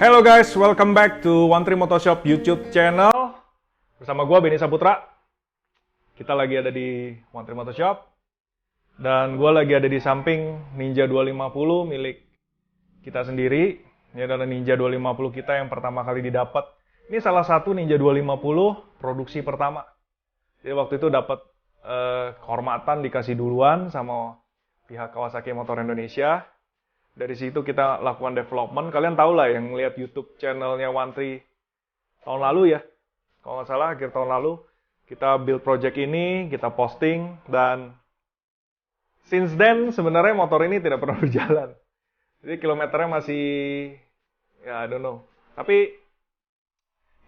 Hello guys, welcome back to One Tree Motoshop YouTube channel. Bersama gue Benny Saputra. Kita lagi ada di One Tree Motoshop. Dan gue lagi ada di samping Ninja 250 milik kita sendiri. Ini adalah Ninja 250 kita yang pertama kali didapat. Ini salah satu Ninja 250 produksi pertama. Jadi waktu itu dapat kehormatan dikasih duluan sama pihak Kawasaki Motor Indonesia. Dari situ kita lakukan development. Kalian tahu lah yang lihat YouTube channelnya One Tree tahun lalu ya. Kalau nggak salah akhir tahun lalu kita build project ini, kita posting, dan since then sebenarnya motor ini tidak pernah berjalan. Jadi kilometernya masih, ya I don't know. Tapi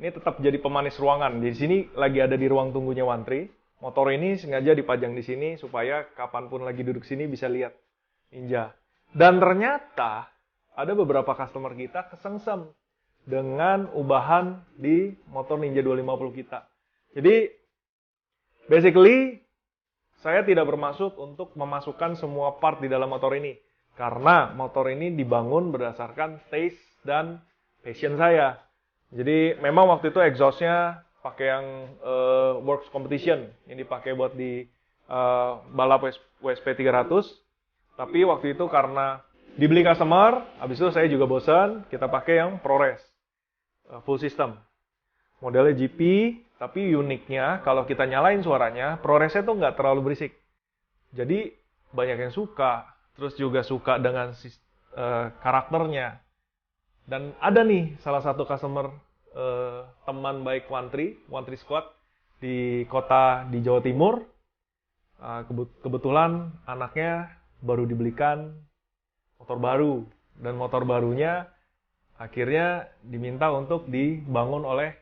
ini tetap jadi pemanis ruangan. Di sini lagi ada di ruang tunggunya One Tree. Motor ini sengaja dipajang di sini supaya kapanpun lagi duduk sini bisa lihat Ninja. Dan ternyata ada beberapa customer kita kesengsem dengan ubahan di motor Ninja 250 kita. Jadi, basically, saya tidak bermaksud untuk memasukkan semua part di dalam motor ini. Karena motor ini dibangun berdasarkan taste dan passion saya. Jadi, memang waktu itu exhaust-nya pakai yang Works Competition. Yang dipakai buat di balap WSP 300. Tapi waktu itu karena dibeli customer, habis itu saya juga bosan, kita pakai yang ProRes full system. Modelnya GP, tapi uniknya kalau kita nyalain suaranya, ProResnya tuh nggak terlalu berisik. Jadi banyak yang suka, terus juga suka dengan karakternya. Dan ada nih salah satu customer teman baik One Tree Squad di kota di Jawa Timur. Kebetulan anaknya baru dibelikan motor baru, dan motor barunya akhirnya diminta untuk dibangun oleh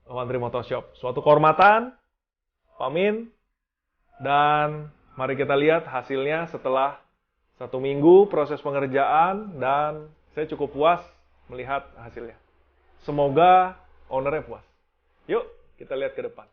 One Tree Motoshop. Suatu kehormatan, Pamin, dan mari kita lihat hasilnya setelah 1 minggu proses pengerjaan, dan saya cukup puas melihat hasilnya. Semoga ownernya puas. Yuk, kita lihat ke depan.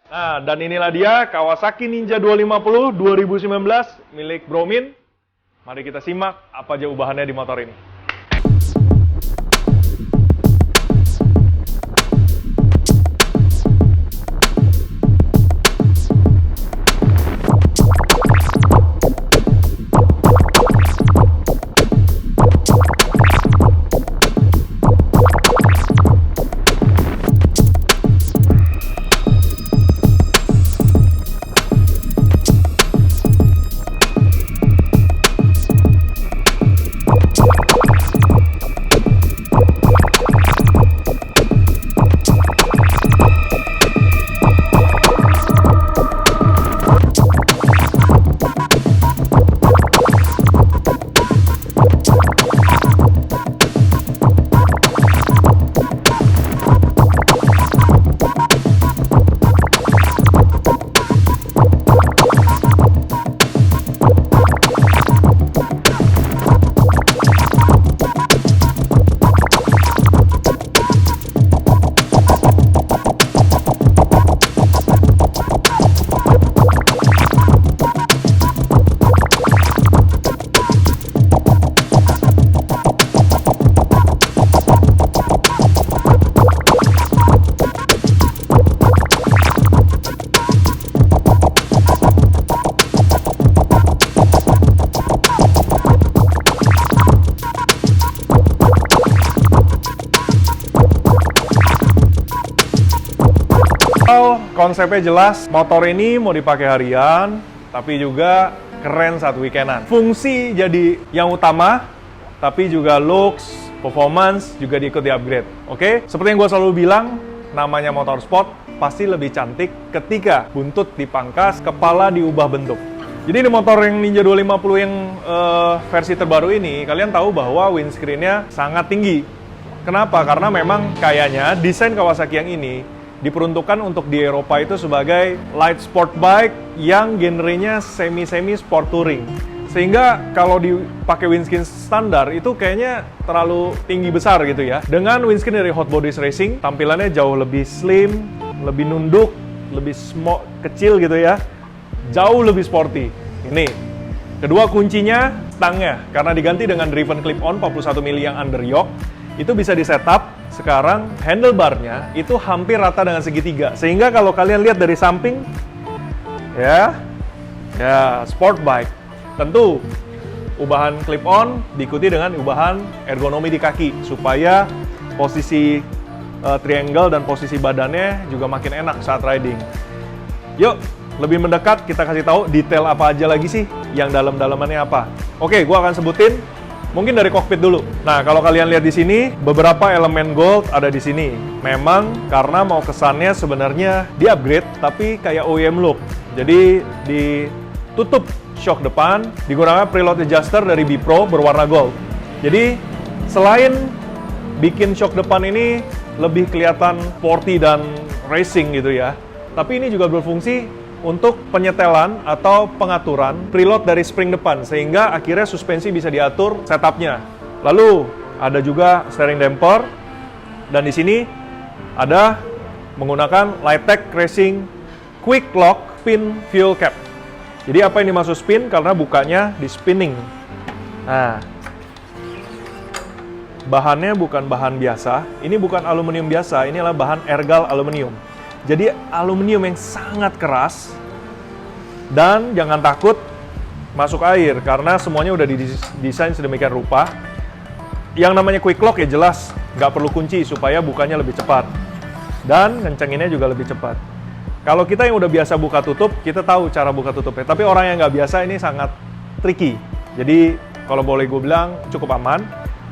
Nah, dan inilah dia Kawasaki Ninja 250 2019 milik Bromin. Mari kita simak apa aja ubahannya di motor ini. Konsepnya jelas, motor ini mau dipakai harian, tapi juga keren saat weekendan. Fungsi jadi yang utama, tapi juga looks, performance juga diikut di-upgrade. Oke? Seperti yang gue selalu bilang, namanya motorsport pasti lebih cantik ketika buntut dipangkas, kepala diubah bentuk. Jadi di motor yang Ninja 250 yang versi terbaru ini, kalian tahu bahwa windscreen-nya sangat tinggi. Kenapa? Karena memang kayaknya desain Kawasaki yang ini diperuntukkan untuk di Eropa itu sebagai light sport bike yang genrenya semi-semi sport touring. Sehingga kalau dipakai windscreen standar itu kayaknya terlalu tinggi besar gitu ya. Dengan windscreen dari Hot Bodies Racing, tampilannya jauh lebih slim, lebih nunduk, lebih kecil gitu ya. Jauh lebih sporty. Ini. Kedua kuncinya stangnya, karena diganti dengan driven clip-on 41 mili yang under yoke, itu bisa di setup. Sekarang handlebarnya itu hampir rata dengan segitiga, sehingga kalau kalian lihat dari samping, ya sport bike. Tentu ubahan clip-on diikuti dengan ubahan ergonomi di kaki, supaya posisi triangle dan posisi badannya juga makin enak saat riding. Yuk, lebih mendekat kita kasih tahu detail apa aja lagi sih, yang dalam-dalamannya apa. Oke, gua akan sebutin mungkin dari kokpit dulu. Nah, kalau kalian lihat di sini, beberapa elemen gold ada di sini. Memang karena mau kesannya sebenarnya di-upgrade, tapi kayak OEM look. Jadi ditutup shock depan, digunakan preload adjuster dari B-Pro berwarna gold. Jadi selain bikin shock depan ini lebih kelihatan sporty dan racing gitu ya, tapi ini juga berfungsi untuk penyetelan atau pengaturan preload dari spring depan, sehingga akhirnya suspensi bisa diatur setupnya. Lalu ada juga steering damper, dan di sini ada menggunakan Lightech Racing Quick Lock Spin Fuel Cap. Jadi apa yang dimaksud spin? Karena bukanya di spinning. Nah, bahannya bukan bahan biasa, ini bukan aluminium biasa, ini adalah bahan ergal aluminium. Jadi aluminium yang sangat keras, dan jangan takut masuk air karena semuanya udah didesain sedemikian rupa. Yang namanya quick lock ya jelas nggak perlu kunci supaya bukanya lebih cepat, dan ngencenginnya juga lebih cepat. Kalau kita yang udah biasa buka tutup, kita tahu cara buka tutupnya. Tapi orang yang nggak biasa ini sangat tricky. Jadi kalau boleh gue bilang cukup aman.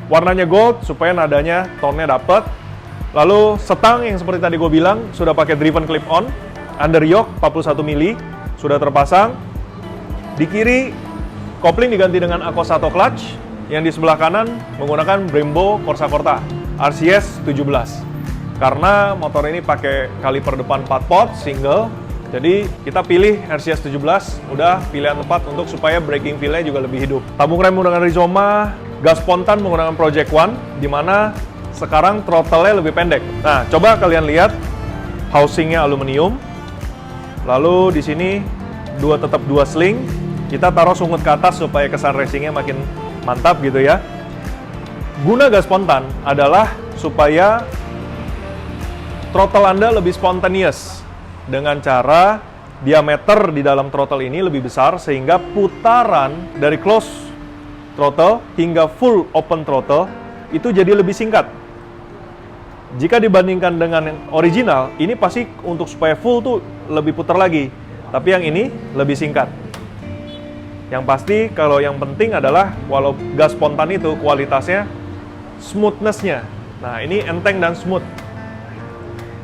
Warnanya gold supaya nadanya tone-nya dapet. Lalu setang yang seperti tadi gue bilang sudah pakai driven clip-on, under yoke 41 mili, sudah terpasang. Di kiri kopling diganti dengan Akosato clutch, yang di sebelah kanan menggunakan Brembo Corsa Corta RCS 17. Karena motor ini pakai kaliper depan 4 pot single, jadi kita pilih RCS 17, udah pilihan tepat untuk supaya braking feel-nya juga lebih hidup. Tabung rem menggunakan Rizoma, gas spontan menggunakan Project One, di mana sekarang throttle-nya lebih pendek. Nah, coba kalian lihat housing-nya aluminium. Lalu di sini tetap dua sling. Kita taruh sungut ke atas supaya kesan racing-nya makin mantap gitu ya. Guna gas spontan adalah supaya throttle Anda lebih spontaneous dengan cara diameter di dalam throttle ini lebih besar, sehingga putaran dari close throttle hingga full open throttle itu jadi lebih singkat. Jika dibandingkan dengan yang original, ini pasti untuk supaya full tuh lebih putar lagi. Tapi yang ini lebih singkat. Yang pasti kalau yang penting adalah walau gas spontan itu kualitasnya smoothness-nya. Nah, ini enteng dan smooth.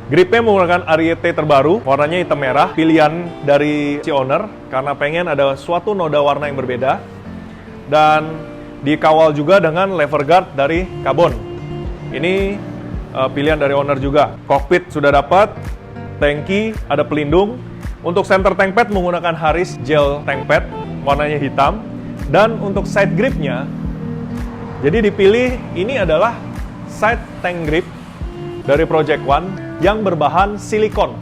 Gripnya menggunakan Ariete terbaru, warnanya hitam merah, pilihan dari si owner karena pengen ada suatu noda warna yang berbeda. Dan dikawal juga dengan lever guard dari karbon. Ini pilihan dari owner juga. Kokpit sudah dapat, tangki ada pelindung. Untuk center tank pad menggunakan Harris gel tank pad, warnanya hitam. Dan untuk side gripnya, jadi dipilih ini adalah side tank grip dari Project One yang berbahan silikon.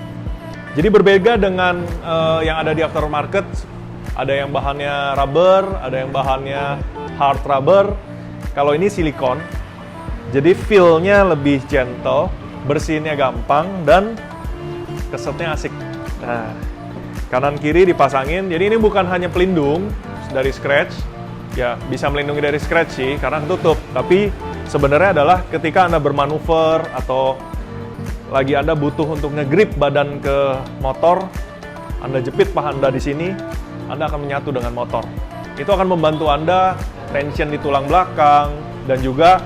Jadi berbeda dengan yang ada di aftermarket, ada yang bahannya rubber, ada yang bahannya hard rubber. Kalau ini silikon, jadi feel-nya lebih gentle, bersihinnya gampang, dan kesetnya asik. Nah, kanan kiri dipasangin, jadi ini bukan hanya pelindung dari scratch, ya bisa melindungi dari scratch sih, karena ketutup. Tapi sebenarnya adalah ketika Anda bermanuver atau lagi Anda butuh untuk nge-grip badan ke motor, Anda jepit paha Anda di sini, Anda akan menyatu dengan motor. Itu akan membantu Anda tension di tulang belakang dan juga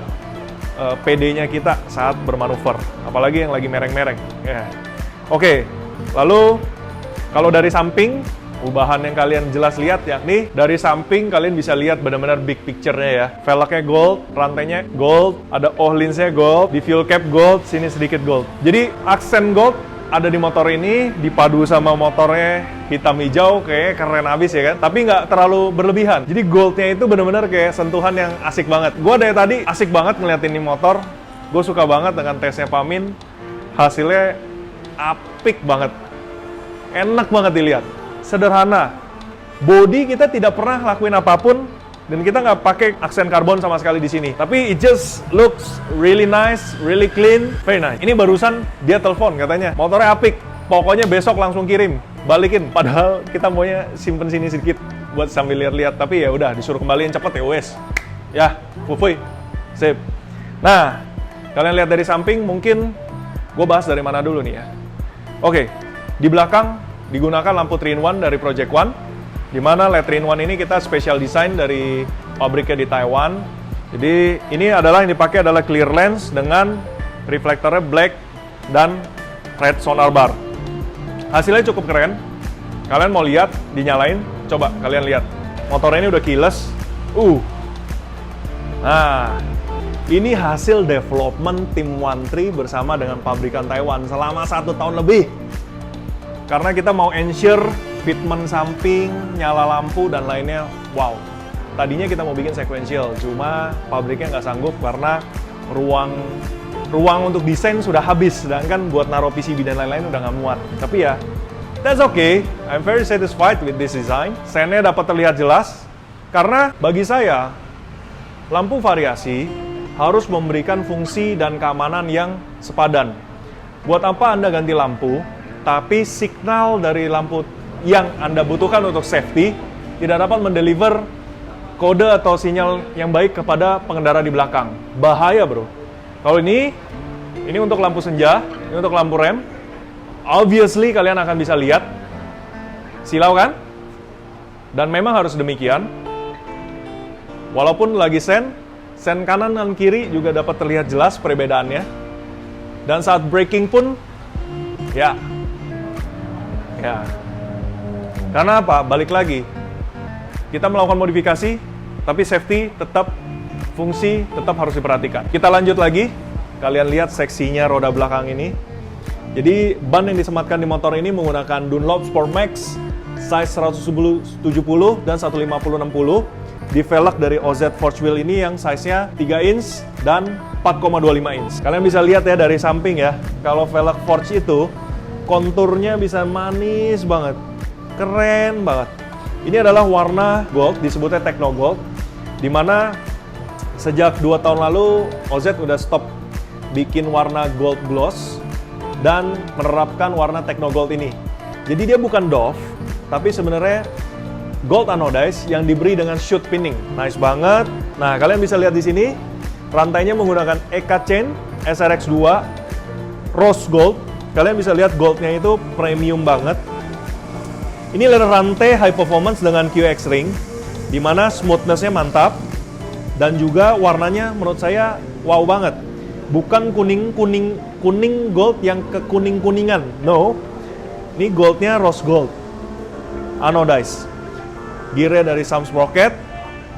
PD-nya kita saat bermanuver, apalagi yang lagi mereng-mereng. Ya. Oke, lalu kalau dari samping, ubahan yang kalian jelas lihat yakni dari samping kalian bisa lihat benar-benar big picture-nya ya. Velgnya gold, rantainya gold, ada O-linsnya gold, di fuel cap gold, sini sedikit gold. Jadi aksen gold ada di motor ini, dipadu sama motornya hitam hijau, kayak keren abis ya kan. Tapi nggak terlalu berlebihan. Jadi goldnya itu benar-benar kayak sentuhan yang asik banget. Gue dari tadi asik banget ngeliatin ini motor. Gue suka banget dengan tesnya Pamin. Hasilnya apik banget. Enak banget dilihat. Sederhana. Body kita tidak pernah lakuin apapun, dan kita nggak pakai aksen karbon sama sekali di sini. Tapi it just looks really nice, really clean, very nice. Ini barusan dia telepon katanya, motornya apik. Pokoknya besok langsung kirim, balikin. Padahal kita maunya simpen sini sedikit buat sambil lihat-lihat. Tapi ya udah disuruh kembaliin cepet ya wes. Ya, fufui. Sip. Nah, kalian lihat dari samping, mungkin gue bahas dari mana dulu nih ya. Oke, di belakang digunakan lampu 3-in-1 dari Project One, di mana LED 3-in-1 ini kita special design dari pabriknya di Taiwan. Jadi ini adalah yang dipakai adalah clear lens dengan reflektornya black dan red sonar bar. Hasilnya cukup keren. Kalian mau lihat, dinyalain, coba kalian lihat. Motornya ini udah keyless. Nah, ini hasil development tim One3 bersama dengan pabrikan Taiwan selama 1 tahun lebih. Karena kita mau ensure fitment samping, nyala lampu, dan lainnya. Wow. Tadinya kita mau bikin sequential, cuma pabriknya nggak sanggup karena ruang untuk desain sudah habis, sedangkan buat naruh PCB dan lain-lain udah nggak muat. Tapi ya, that's okay. I'm very satisfied with this design. Sennya dapat terlihat jelas, karena bagi saya, lampu variasi harus memberikan fungsi dan keamanan yang sepadan. Buat apa Anda ganti lampu, tapi signal dari lampu yang Anda butuhkan untuk safety tidak dapat mendeliver kode atau sinyal yang baik kepada pengendara di belakang. Bahaya, bro. Kalau ini untuk lampu senja, ini untuk lampu rem. Obviously kalian akan bisa lihat. Silau kan? Dan memang harus demikian. Walaupun lagi sen kanan dan kiri juga dapat terlihat jelas perbedaannya. Dan saat braking pun, ya. Karena apa? Balik lagi. Kita melakukan modifikasi, tapi safety tetap, fungsi tetap harus diperhatikan. Kita lanjut lagi. Kalian lihat seksinya roda belakang ini. Jadi ban yang disematkan di motor ini menggunakan Dunlop Sport Max size 170 dan 150/60. Di velg dari OZ Forge Wheel ini yang size-nya 3 inch dan 4,25 inch. Kalian bisa lihat ya dari samping ya, kalau velg Forge itu konturnya bisa manis banget, keren banget. Ini adalah warna gold, disebutnya Techno Gold, dimana sejak 2 tahun lalu OZ udah stop bikin warna gold gloss dan menerapkan warna Techno Gold ini. Jadi dia bukan doff, tapi sebenarnya gold anodized yang diberi dengan shoot pinning. Nice banget. Nah, kalian bisa lihat di sini, rantainya menggunakan EK Chain SRX2 Rose Gold. Kalian bisa lihat goldnya itu premium banget. Ini adalah rantai high performance dengan QX ring, di mana smoothness-nya mantap, dan juga warnanya menurut saya wow banget. Bukan kuning gold yang kekuning-kuningan. No, ini goldnya rose gold, anodized. Gearnya dari Sam Sprocket.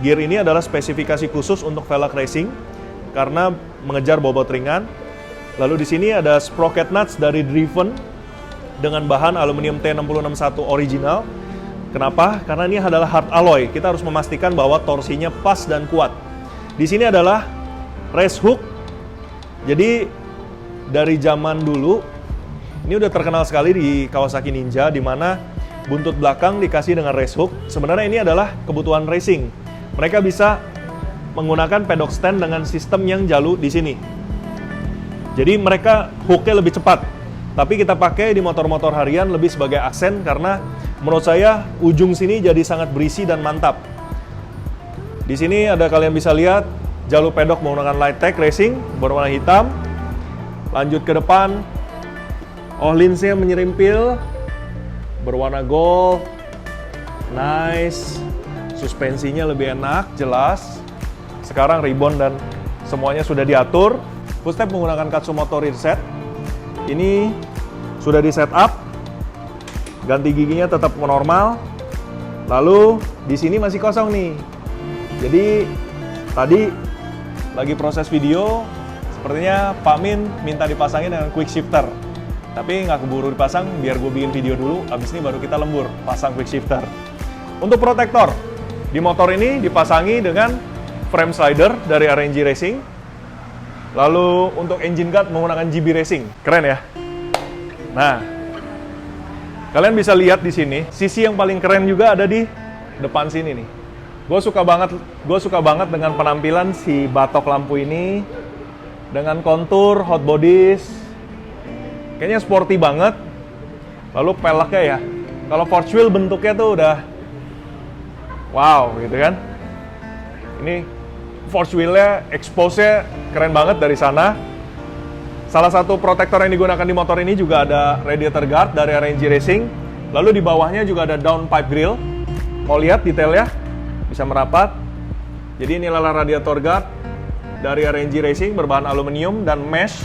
Gear ini adalah spesifikasi khusus untuk velg racing karena mengejar bobot ringan. Lalu di sini ada sprocket nuts dari Driven dengan bahan aluminium T661 original. Kenapa? Karena ini adalah hard alloy. Kita harus memastikan bahwa torsinya pas dan kuat. Di sini adalah race hook. Jadi dari zaman dulu ini udah terkenal sekali di Kawasaki Ninja, di mana buntut belakang dikasih dengan race hook. Sebenarnya ini adalah kebutuhan racing. Mereka bisa menggunakan pedok stand dengan sistem yang jalu di sini. Jadi mereka hooknya lebih cepat. Tapi kita pakai di motor-motor harian lebih sebagai aksen karena menurut saya ujung sini jadi sangat berisi dan mantap. Di sini ada, kalian bisa lihat jalu pedok menggunakan Light Tech Racing berwarna hitam. Lanjut ke depan, Ohlinsnya menyerimpil berwarna gold, nice, suspensinya lebih enak, jelas. Sekarang ribbon dan semuanya sudah diatur. Footstep menggunakan Katsumoto rear set. Ini sudah di setup, ganti giginya tetap normal. Lalu di sini masih kosong nih. Jadi tadi lagi proses video, sepertinya Pak Min minta dipasangin dengan quick shifter. Tapi nggak keburu dipasang, biar gue bikin video dulu, abis ini baru kita lembur, pasang quick shifter. Untuk protektor, di motor ini dipasangi dengan frame slider dari RNG Racing. Lalu untuk engine guard menggunakan GB Racing. Keren ya? Nah, Kalian bisa lihat di sini, sisi yang paling keren juga ada di depan sini nih. Gue suka banget dengan penampilan si batok lampu ini, dengan kontur hot bodies, kayaknya sporty banget. Lalu peleknya ya, kalau Force Wheel bentuknya tuh udah wow gitu kan. Ini Force Wheel-nya, expose-nya keren banget dari sana. Salah satu protektor yang digunakan di motor ini juga ada radiator guard dari RNG Racing. Lalu di bawahnya juga ada downpipe grill. Mau lihat detailnya, bisa merapat. Jadi ini adalah radiator guard dari RNG Racing berbahan aluminium dan mesh.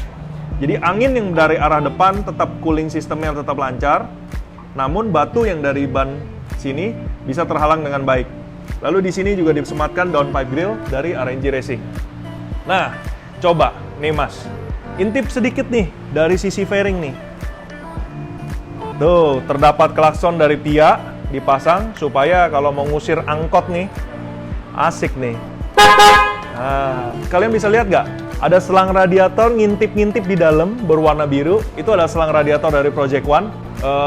Jadi angin yang dari arah depan tetap cooling sistemnya tetap lancar. Namun batu yang dari ban sini bisa terhalang dengan baik. Lalu di sini juga disematkan downpipe grill dari RNG Racing. Nah, coba nih Mas, intip sedikit nih dari sisi fairing nih. Tuh, terdapat klakson dari Pia dipasang supaya kalau mau ngusir angkot nih, asik nih. Nah, kalian bisa lihat nggak? Ada selang radiator ngintip-ngintip di dalam berwarna biru. Itu adalah selang radiator dari Project One.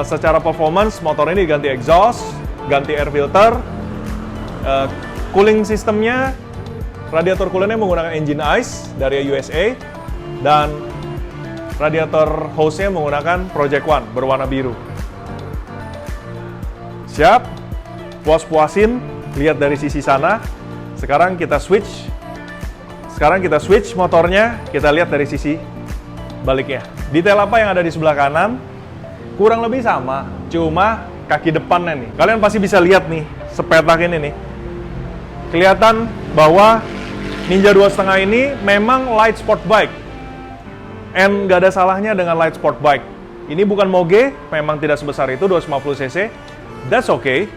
Secara performance, motor ini ganti exhaust, ganti air filter, cooling sistemnya, radiator coolernya menggunakan engine ice dari USA, dan radiator hose-nya menggunakan Project One berwarna biru. Siap? Puas-puasin, lihat dari sisi sana. Sekarang kita switch motornya, kita lihat dari sisi baliknya. Detail apa yang ada di sebelah kanan kurang lebih sama, cuma kaki depannya nih. Kalian pasti bisa lihat nih, sepetak ini nih. Kelihatan bahwa Ninja 2.5 ini memang light sport bike. And nggak ada salahnya dengan light sport bike. Ini bukan moge, memang tidak sebesar itu, 250 cc. That's okay.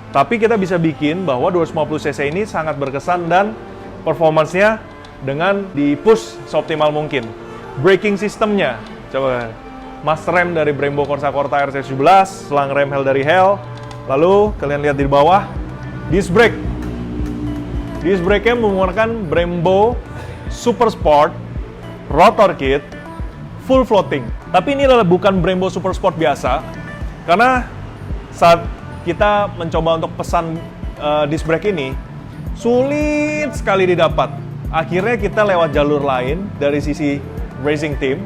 Tapi kita bisa bikin bahwa 250 cc ini sangat berkesan dan performance-nya dengan di-push seoptimal mungkin. Braking systemnya, coba. Master rem dari Brembo Corsa Corta RC17, selang rem Hell dari Hell. Lalu kalian lihat di bawah, disc brake. Disc brake-nya menggunakan Brembo Super Sport rotor kit full floating. Tapi ini adalah bukan Brembo Super Sport biasa, karena saat kita mencoba untuk pesan disc brake ini, sulit sekali didapat. Akhirnya kita lewat jalur lain dari sisi racing team,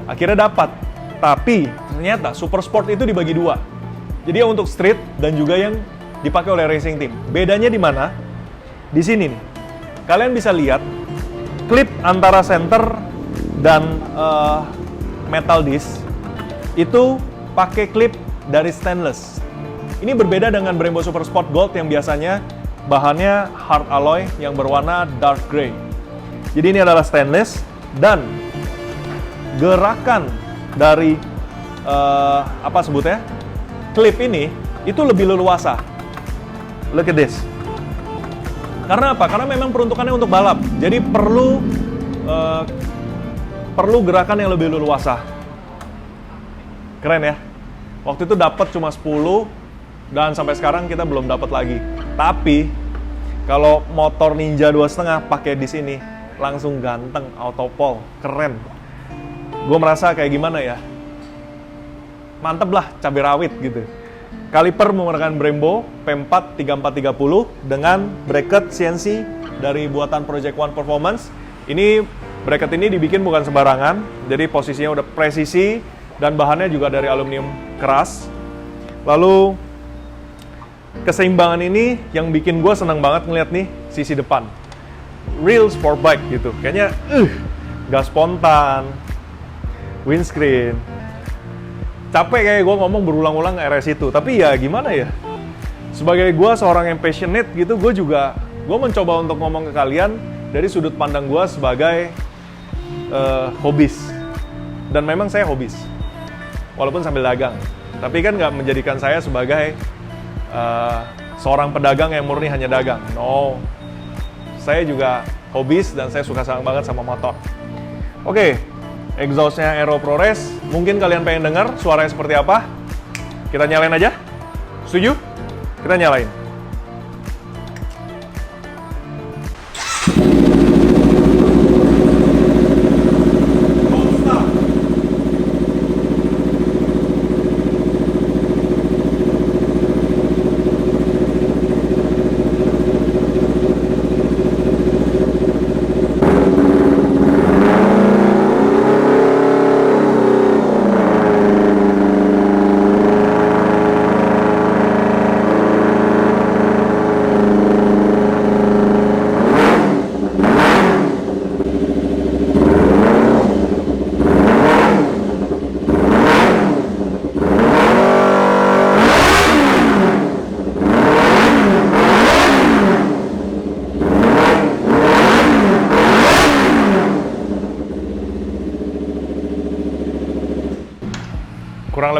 akhirnya dapat. Tapi ternyata Super Sport itu dibagi dua. Jadi yang untuk street dan juga yang dipakai oleh racing team. Bedanya di mana? Di sini nih. Kalian bisa lihat klip antara center dan metal disc itu pakai klip dari stainless. Ini berbeda dengan Brembo Super Sport Gold yang biasanya bahannya hard alloy yang berwarna dark gray. Jadi ini adalah stainless dan gerakan dari apa sebutnya? Klip ini itu lebih leluasa. Look at this. Karena apa? Karena memang peruntukannya untuk balap. Jadi perlu gerakan yang lebih leluasa. Keren ya? Waktu itu dapat cuma 10 dan sampai sekarang kita belum dapat lagi. Tapi kalau motor Ninja 2.5 pakai di sini langsung ganteng, autopol, keren. Gue merasa kayak gimana ya? Mantep lah, cabai rawit gitu. Kaliper menggunakan Brembo P4 3430 dengan bracket CNC dari buatan Project One Performance. Ini bracket ini dibikin bukan sembarangan, jadi posisinya udah presisi dan bahannya juga dari aluminium keras. Lalu keseimbangan ini yang bikin gue seneng banget ngeliat nih sisi depan. Real sport bike gitu, kayaknya gak spontan. Windscreen. Capek kayak gue ngomong berulang-ulang RS itu, tapi ya gimana ya? Sebagai gue seorang yang passionate gitu, gue mencoba untuk ngomong ke kalian dari sudut pandang gue sebagai hobis. Dan memang saya hobis, walaupun sambil dagang. Tapi kan nggak menjadikan saya sebagai seorang pedagang yang murni hanya dagang. No, saya juga hobis dan saya suka banget sama motor. Oke. Exhaust-nya Aero ProRace, mungkin kalian pengen dengar suaranya seperti apa? Kita nyalain aja? Setuju? Kita nyalain.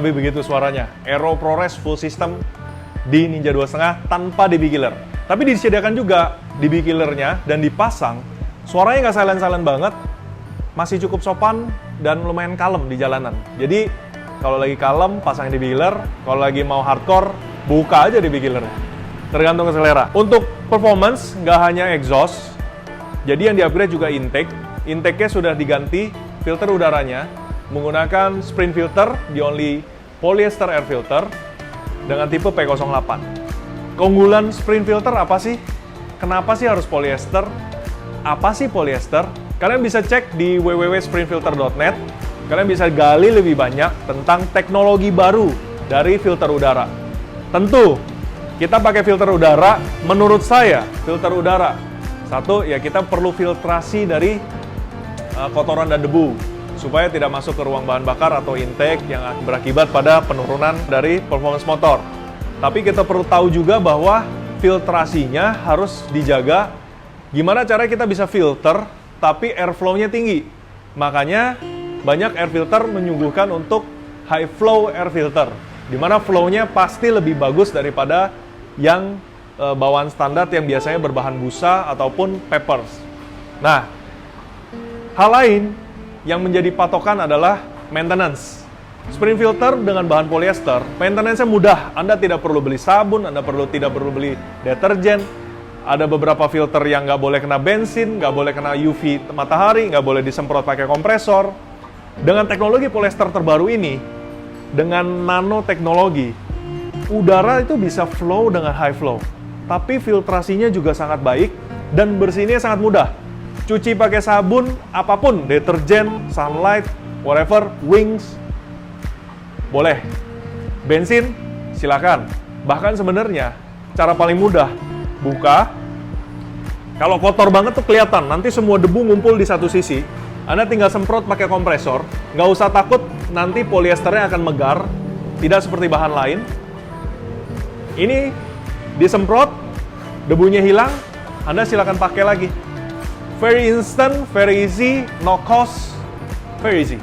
lebih begitu suaranya. Aero ProRes full system di Ninja 2.5 tanpa DB killer. Tapi disediakan juga DB killernya dan dipasang. Suaranya nggak silent-silent banget, masih cukup sopan dan lumayan kalem di jalanan. Jadi kalau lagi kalem pasang DB killer, kalau lagi mau hardcore buka aja DB killernya. Tergantung selera. Untuk performance nggak hanya exhaust, jadi yang di-upgrade juga intake. Intake-nya sudah diganti filter udaranya menggunakan Sprint filter di only polyester air filter dengan tipe P08. Keunggulan Sprint filter apa sih? Kenapa sih harus polyester? Apa sih polyester? Kalian bisa cek di www.sprintfilter.net. Kalian bisa gali lebih banyak tentang teknologi baru dari filter udara. Tentu, kita pakai filter udara, menurut saya, filter udara. Satu, ya kita perlu filtrasi dari kotoran dan debu, supaya tidak masuk ke ruang bahan bakar atau intake yang berakibat pada penurunan dari performance motor. Tapi kita perlu tahu juga bahwa filtrasinya harus dijaga. Gimana cara kita bisa filter, tapi airflow-nya tinggi. Makanya banyak air filter menyuguhkan untuk high flow air filter, di mana flow-nya pasti lebih bagus daripada yang bawaan standar yang biasanya berbahan busa ataupun peppers. Nah, hal lain yang menjadi patokan adalah maintenance. Sprint filter dengan bahan polyester, maintenance-nya mudah. Anda tidak perlu beli sabun, Anda tidak perlu beli deterjen. Ada beberapa filter yang nggak boleh kena bensin, nggak boleh kena UV matahari, nggak boleh disemprot pakai kompresor. Dengan teknologi polyester terbaru ini, dengan nanoteknologi, udara itu bisa flow dengan high flow. Tapi filtrasinya juga sangat baik dan bersihnya sangat mudah. Cuci pakai sabun, apapun, deterjen, sunlight, whatever, wings, boleh. Bensin, silakan. Bahkan sebenarnya, cara paling mudah, buka. Kalau kotor banget tuh kelihatan, nanti semua debu ngumpul di satu sisi. Anda tinggal semprot pakai kompresor, nggak usah takut nanti polyesternya akan megar, tidak seperti bahan lain. Ini disemprot, debunya hilang, Anda silakan pakai lagi. Very instant, very easy, no cost, very easy.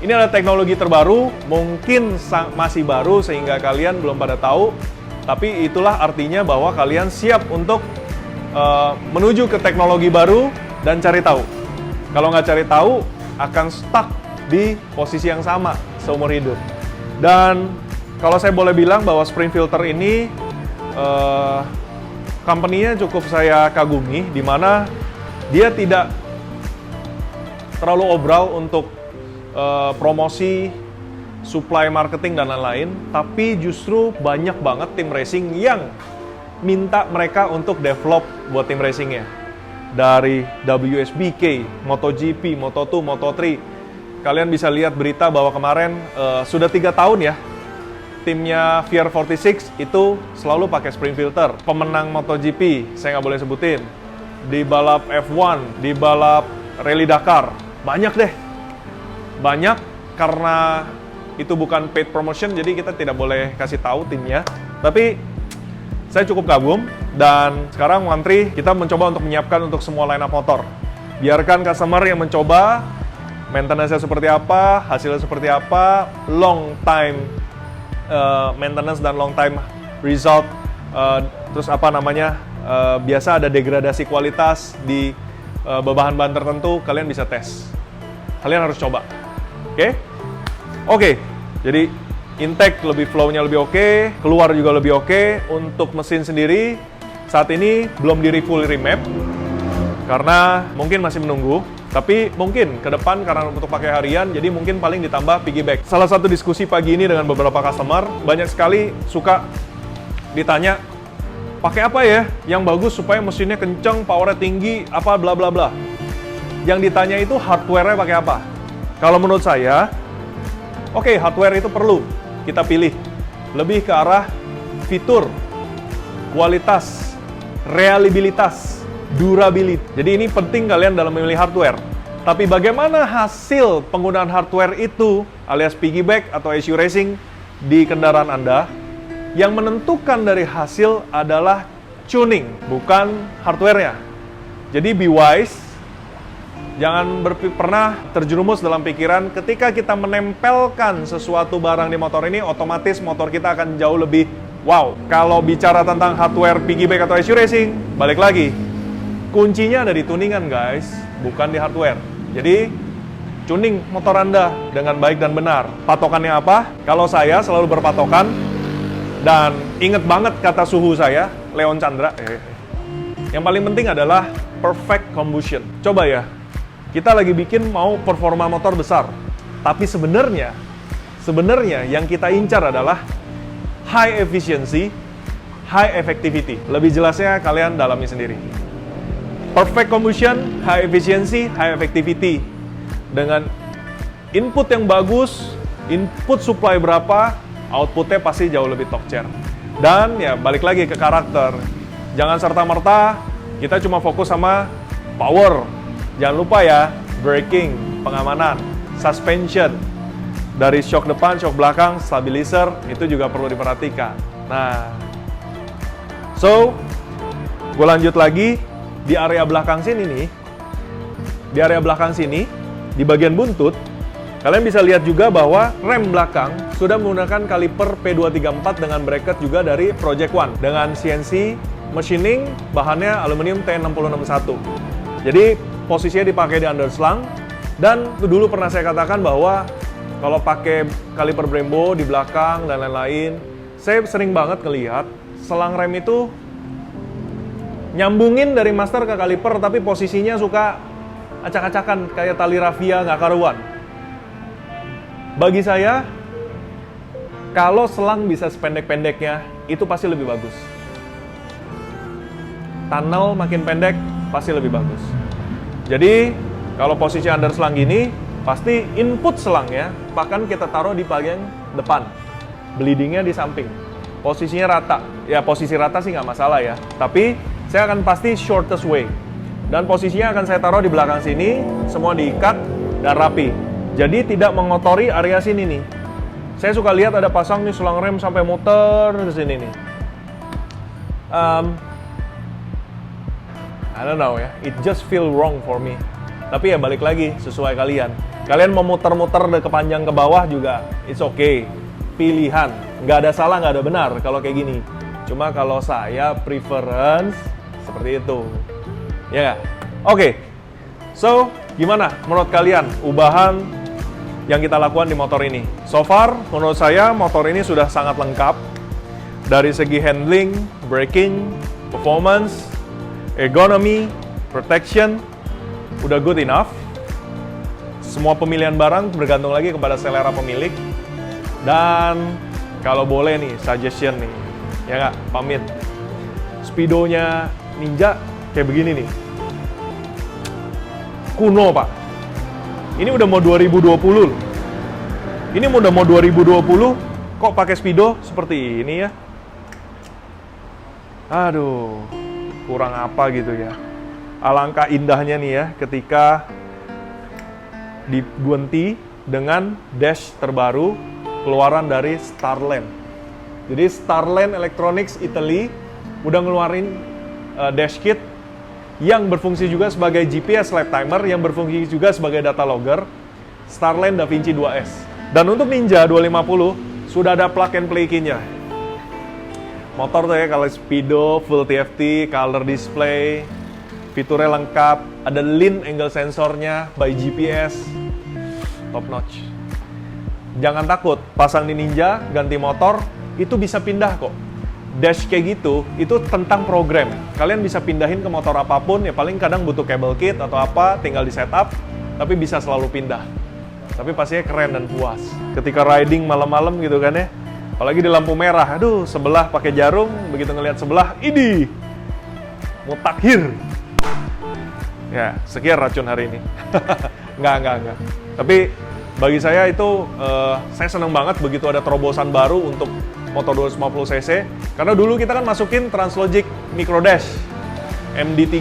Ini adalah teknologi terbaru, mungkin masih baru sehingga kalian belum pada tahu, tapi itulah artinya bahwa kalian siap untuk menuju ke teknologi baru dan cari tahu. Kalau nggak cari tahu, akan stuck di posisi yang sama seumur hidup. Dan kalau saya boleh bilang bahwa Sprint Filter ini company-nya cukup saya kagumi, di mana dia tidak terlalu obral untuk promosi, supply marketing, dan lain-lain, tapi justru banyak banget tim racing yang minta mereka untuk develop buat tim racingnya. Dari WSBK, MotoGP, Moto2, Moto3. Kalian bisa lihat berita bahwa kemarin sudah 3 tahun ya, timnya VR46 itu selalu pakai Sprint Filter. Pemenang MotoGP, saya nggak boleh sebutin. Di balap F1, di balap Rally Dakar, banyak deh. Banyak karena itu bukan paid promotion, jadi kita tidak boleh kasih tahu timnya. Tapi saya cukup kagum, dan sekarang One3 kita mencoba untuk menyiapkan untuk semua line up motor. Biarkan customer yang mencoba, maintenance-nya seperti apa, hasilnya seperti apa, long time maintenance dan long time result, terus apa namanya, biasa ada degradasi kualitas di bahan-bahan tertentu, kalian bisa tes. Kalian harus coba. Oke. Jadi intake lebih flow-nya lebih oke, keluar juga lebih oke. Untuk mesin sendiri saat ini belum full remap karena mungkin masih menunggu. Tapi mungkin ke depan karena untuk pakai harian, jadi mungkin paling ditambah piggyback. Salah satu diskusi pagi ini dengan beberapa customer, banyak sekali suka ditanya, pakai apa ya yang bagus supaya mesinnya kenceng, powernya tinggi, apa bla bla bla. Yang ditanya itu hardware-nya pakai apa? Kalau menurut saya, oke, hardware itu perlu kita pilih. Lebih ke arah fitur, kualitas, reliabilitas, durability. Jadi ini penting kalian dalam memilih hardware. Tapi bagaimana hasil penggunaan hardware itu, alias piggyback atau SU Racing di kendaraan Anda, yang menentukan dari hasil adalah tuning, bukan hardware-nya. Jadi be wise, Jangan pernah terjerumus dalam pikiran ketika kita menempelkan sesuatu barang di motor ini, otomatis motor kita akan jauh lebih wow. Kalau bicara tentang hardware piggyback atau SU Racing, balik lagi, kuncinya ada di tuningan guys, bukan di hardware. Jadi, tuning motor Anda dengan baik dan benar. Patokannya apa? Kalau saya selalu berpatokan, dan inget banget kata suhu saya, Leon Chandra, yang paling penting adalah perfect combustion. Coba ya, kita lagi bikin mau performa motor besar, tapi sebenarnya yang kita incar adalah high efficiency, high effectivity. Lebih jelasnya kalian dalami sendiri. Perfect combustion, high efficiency, high effectivity. Dengan input yang bagus, input supply berapa, outputnya pasti jauh lebih top tier. Dan ya balik lagi ke karakter. Jangan serta-merta kita cuma fokus sama power. Jangan lupa ya, braking, pengamanan, suspension, dari shock depan, shock belakang, stabilizer, itu juga perlu diperhatikan. Nah, so, gue lanjut lagi, di area belakang sini nih, di bagian buntut, kalian bisa lihat juga bahwa rem belakang sudah menggunakan kaliper P234 dengan bracket juga dari Project One, dengan CNC machining, bahannya aluminium T6061. Jadi, posisinya dipakai di underslang, dan dulu pernah saya katakan bahwa kalau pakai kaliper Brembo di belakang dan lain-lain, saya sering banget ngelihat selang rem itu nyambungin dari master ke kaliper, tapi posisinya suka acak-acakan kayak tali rafia nggak karuan. Bagi saya, kalau selang bisa sependek-pendeknya, itu pasti lebih bagus. Tunnel makin pendek, pasti lebih bagus. Jadi, kalau posisi underslang gini, pasti input selangnya bahkan kita taruh di bagian depan. Bleedingnya di samping. Posisinya rata. Ya, posisi rata sih nggak masalah ya. Tapi, saya akan pasti shortest way. Dan posisinya akan saya taruh di belakang sini, semua diikat dan rapi. Jadi, tidak mengotori area sini nih. Saya suka lihat ada pasang nih selang rem sampai muter ke sini nih. I don't know ya, it just feel wrong for me. Tapi ya balik lagi, sesuai kalian. Kalian mau muter-muter ke panjang ke bawah juga, it's okay. Pilihan, nggak ada salah, nggak ada benar kalau kayak gini. Cuma kalau saya preference seperti itu. Ya nggak? Oke. So, gimana menurut kalian ubahan yang kita lakukan di motor ini? So far, menurut saya motor ini sudah sangat lengkap. Dari segi handling, braking, performance, ergonomi, protection, udah good enough. Semua pemilihan barang bergantung lagi kepada selera pemilik. Dan kalau boleh nih, suggestion nih, ya nggak, pamit. Speedonya Ninja kayak begini nih. Kuno pak. Ini udah mau 2020 loh. Ini udah mau 2020, kok pakai speedo seperti ini ya? Aduh, kurang apa gitu ya. Alangkah indahnya nih ya ketika diganti dengan dash terbaru keluaran dari Starland. Jadi Starland Electronics Italy udah ngeluarin dash kit yang berfungsi juga sebagai GPS lap timer, yang berfungsi juga sebagai data logger, Starland DaVinci 2S. Dan untuk Ninja 250 sudah ada plug and play key-nya. Motor tuh ya, kalau speedo, full TFT, color display, fiturnya lengkap, ada lean angle sensornya by GPS, top notch. Jangan takut, pasang di Ninja, ganti motor, itu bisa pindah kok. Dash kayak gitu, itu tentang program. Kalian bisa pindahin ke motor apapun, ya paling kadang butuh cable kit atau apa, tinggal di setup, tapi bisa selalu pindah. Tapi pastinya keren dan puas. Ketika riding malam-malam gitu kan ya, apalagi di lampu merah, aduh sebelah pakai jarum, begitu ngelihat sebelah, idi, mutakhir. Ya, sekian racun hari ini. Enggak. Tapi bagi saya itu, saya senang banget begitu ada terobosan baru untuk motor 250cc. Karena dulu kita kan masukin Translogic Micro Dash MD3.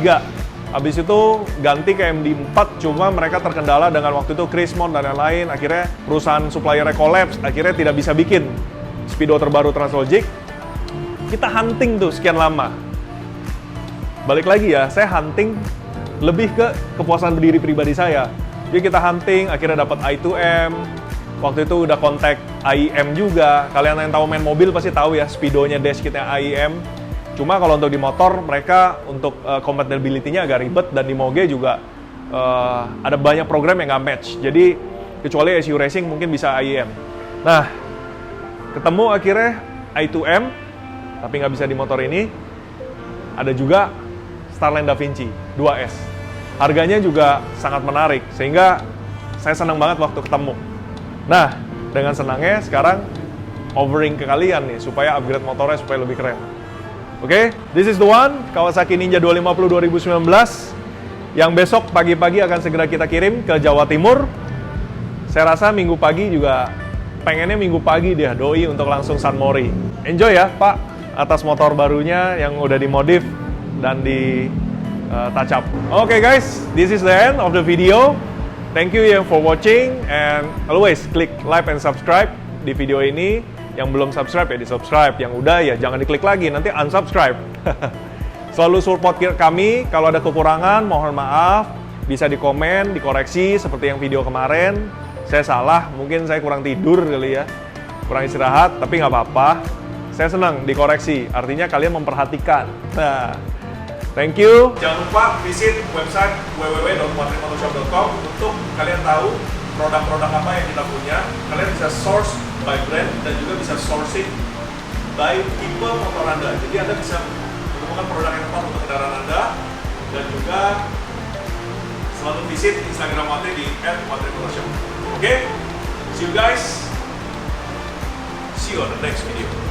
Habis itu ganti ke MD4, cuma mereka terkendala dengan waktu itu Chrismont dan lain-lain. Akhirnya perusahaan suppliernya collapse, akhirnya tidak bisa bikin speedo terbaru Translogic. Kita hunting tuh sekian lama. Balik lagi ya, saya hunting lebih ke kepuasan berdiri pribadi saya. Jadi kita hunting, akhirnya dapat i2M. Waktu itu udah kontak AIM juga. Kalian yang tahu main mobil pasti tahu ya, speedonya dash kitnya AIM. Cuma kalau untuk di motor, mereka untuk compatibility-nya agak ribet, dan di Moge juga ada banyak program yang nggak match. Jadi kecuali SU Racing mungkin bisa AIM. Nah, ketemu akhirnya i2M, tapi nggak bisa di motor ini. Ada juga Starline Da Vinci 2S. Harganya juga sangat menarik, sehingga saya senang banget waktu ketemu. Nah, dengan senangnya sekarang offering ke kalian nih, supaya upgrade motornya supaya lebih keren. Oke, this is the one, Kawasaki Ninja 250 2019, yang besok pagi-pagi akan segera kita kirim ke Jawa Timur. Saya rasa minggu pagi juga, pengennya minggu pagi dia, doi untuk langsung San Mori. Enjoy ya, Pak, atas motor barunya yang udah dimodif dan di touch up. Oke guys, this is the end of the video. Thank you for watching, and always click like and subscribe di video ini. Yang belum subscribe ya di subscribe, yang udah ya jangan diklik lagi, nanti unsubscribe. Selalu support kami, kalau ada kekurangan mohon maaf, bisa di komen, dikoreksi seperti yang video kemarin. Saya salah, mungkin saya kurang tidur kali ya, kurang istirahat, tapi nggak apa-apa. Saya senang dikoreksi, artinya kalian memperhatikan. Nah, thank you. Jangan lupa visit website www.1trimotoshop.com untuk kalian tahu produk-produk apa yang kita punya. Kalian bisa source by brand dan juga bisa sourcing by tipe motor Anda. Jadi Anda bisa menemukan produk yang tepat untuk kendaraan Anda, dan juga selalu visit Instagram Watri di @watrimotoshop. Oke, see you guys. See you on the next video.